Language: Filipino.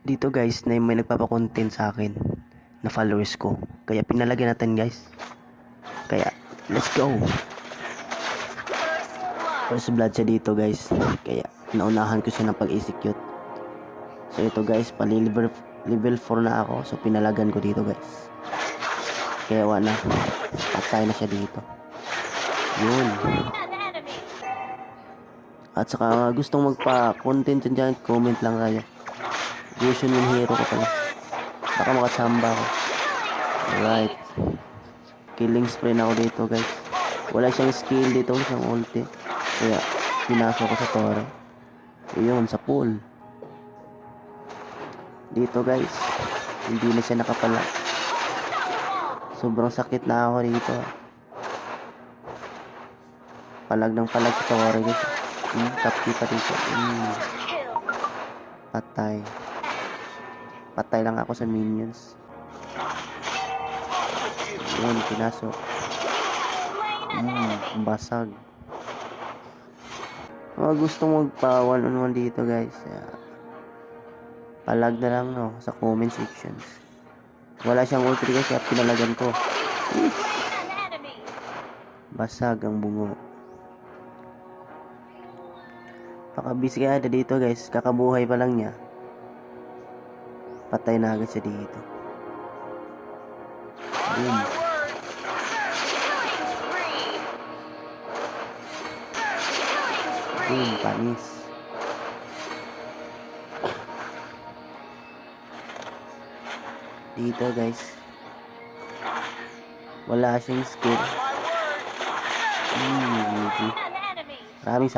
Dito guys, na may nagpapakontent sa akin na followers ko. Kaya pinalagyan natin guys. Kaya, let's go. First blood siya dito guys. Kaya, naunahan ko siya ng pag-execute. So ito guys, level 4 na ako. So pinalagan ko dito guys. Kaya wala na. Patay na siya dito. Yun. At saka gustong magpa-content dyan, comment lang kayo. Vision yung hero ko pala. Baka makatsamba ako. Alright. Killing spree na ako dito guys. Wala siyang skill dito, wala siyang ulti. Kaya pinasok ko sa torre. Ayun, sa pool. Dito guys. Hindi na siya nakapala. Sobrang sakit na ako dito. Palag ng palag sa torre guys. Top pa dito. Patay. Patay lang ako sa minions. Yun, pinasok. Basag. Gusto magpa 1-on-1 dito guys. Palag na lang no, sa comment sections. Wala siyang ulti guys, kaya pinalagan ko. Basag ang bungo. Pakabisi kaya ada dito guys. Kakabuhay pa lang niya. Patay na agad siya dito. Boom. Boom, panis. Dito guys. Wala siyang skill. Maraming